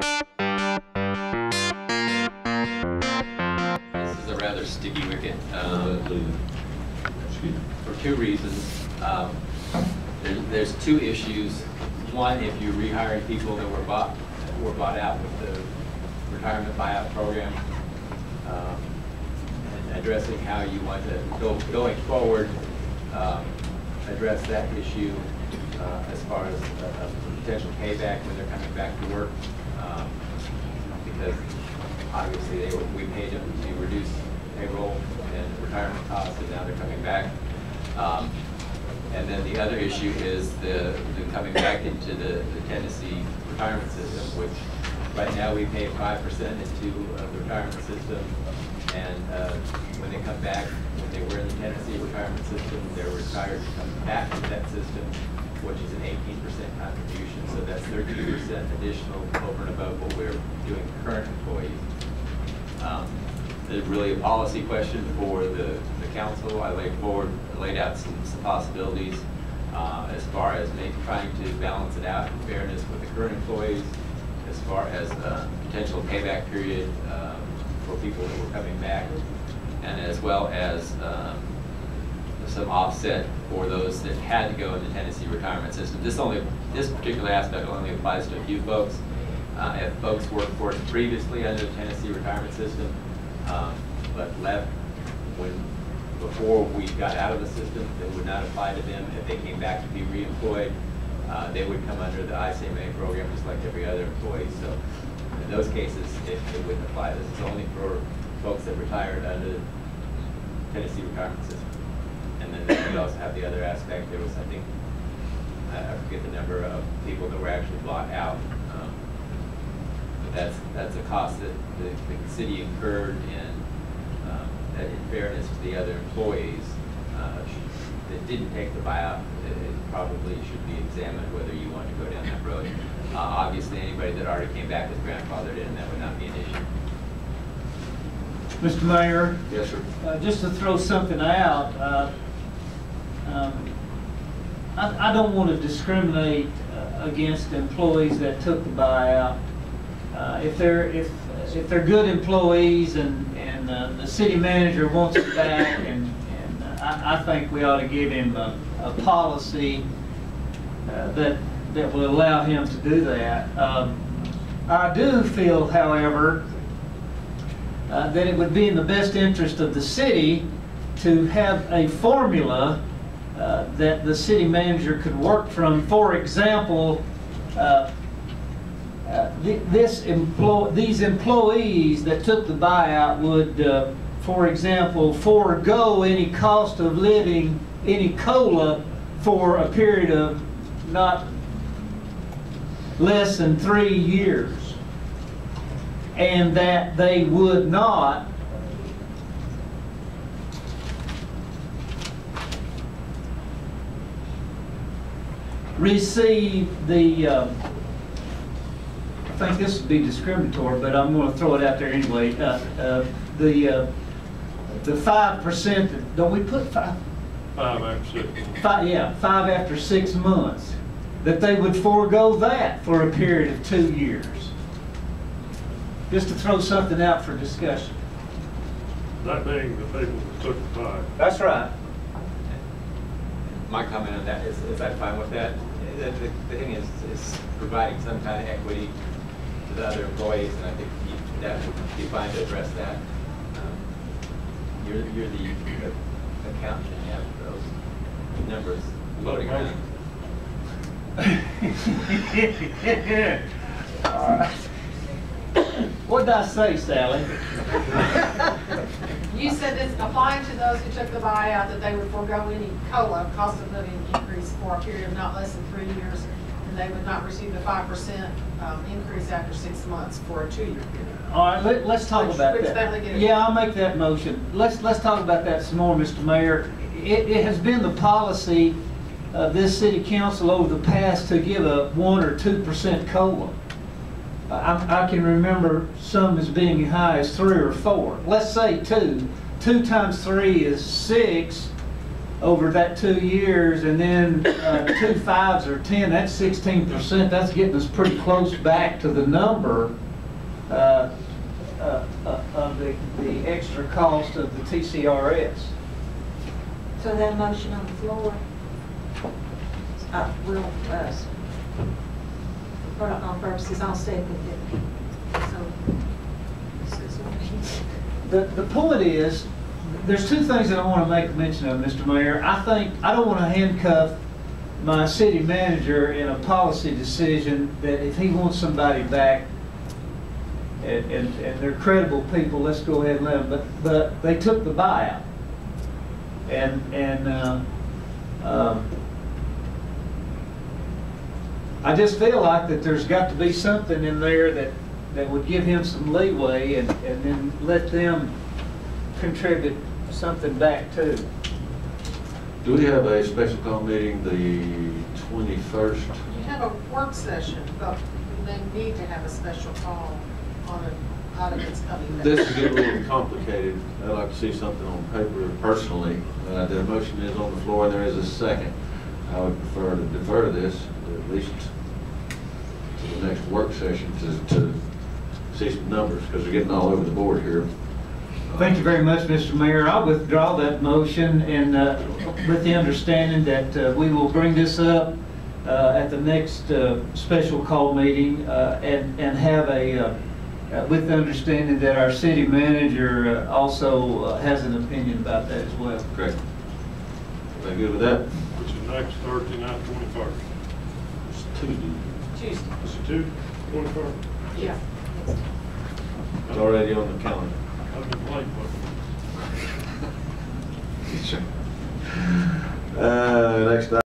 This is a rather sticky wicket for two reasons. There's two issues. One, if you rehire people that were bought out with the retirement buyout program, and addressing how you want to going forward address that issue as far as a potential payback when they're coming back to work, because obviously we paid them to reduce payroll and retirement costs, and now they're coming back. And then the other issue is the coming back into the Tennessee retirement system, which right now we pay 5% into the retirement system, and when they come back, when they were in the Tennessee retirement system, they're retired to come back to that system, which is an 18% contribution. So that's 13% additional over and above what we're doing for current employees. There's really a policy question for the council. I laid out some possibilities as far as trying to balance it out in fairness with the current employees, as far as potential payback period for people that were coming back, and as well as some offset for those that had to go in the Tennessee retirement system. This particular aspect only applies to a few folks. If folks worked for us previously under the Tennessee retirement system, but left before we got out of the system, that would not apply to them. If they came back to be reemployed, they would come under the ICMA program just like every other employee. So in those cases, it wouldn't apply. This is only for folks that retired under the Tennessee retirement system. And then we also have the other aspect. There was, I think, I forget the number of people that were actually bought out. But that's a cost that the city incurred, and that in fairness to the other employees that didn't take the buyout, it probably should be examined whether you want to go down that road. Obviously, anybody that already came back as grandfathered in, that would not be an issue. Mr. Mayor? Yes, sir. Just to throw something out, I don't want to discriminate against employees that took the buyout. If they're good employees and the city manager wants it back, and I think we ought to give him a policy that will allow him to do that. I do feel, however, that it would be in the best interest of the city to have a formula that the city manager could work from. For example, these employees that took the buyout would, for example, forego any cost of living, any COLA, for a period of not less than 3 years, and that they would not receive the I think this would be discriminatory, but I'm going to throw it out there anyway. The 5%. Don't we put 5? 5 after 6. 5, yeah, 5 after 6 months. That they would forego that for a period of 2 years. Just to throw something out for discussion. That being the people that took the buyout. That's right. My comment on that is I'm fine with that. The thing is providing some kind of equity to the other employees, and I think that would be fine to address that. You're the accountant, and you have those numbers floating around. All right. What did I say, Sally? You said this applying to those who took the buyout, that they would forego any COLA, cost of living increase, for a period of not less than 3 years, and they would not receive the 5% increase after 6 months for a 2-year period. All right, let's talk about that. Yeah, I'll make that motion. Let's talk about that some more, Mr. Mayor. It has been the policy of this city council over the past to give a 1 or 2% COLA. I can remember some as being high as 3 or 4. Let's say 2. 2 times 3 is 6. over that 2 years, and then 2 5s or 10, that's 16%. That's getting us pretty close back to the number of the extra cost of the TCRS. So that motion on the floor, will, for all purposes, I'll second it. So, The point is, there's two things that I want to make mention of, Mr. Mayor. I don't want to handcuff my city manager in a policy decision that if he wants somebody back, and they're credible people, let's go ahead and let them, but they took the buyout. I just feel like that there's got to be something in there that would give him some leeway, and then let them contribute something back too. Do we have a special call meeting the 21st? You have a work session, but you may need to have a special call on an item that's coming back. This is getting a little complicated. I'd like to see something on paper personally. The motion is on the floor and there is a second. I would prefer to defer this, at least to the next work session, to see some numbers, because they're getting all over the board here. Thank you very much, Mr. Mayor. I'll withdraw that motion, and with the understanding that we will bring this up at the next special call meeting, and have with the understanding that our city manager also has an opinion about that as well. Correct. Everybody good with that? Which is next Thursday night, 21st. It's Tuesday. Tuesday. Is it 21st? Yeah. It's already on the calendar. I've been late, but. Next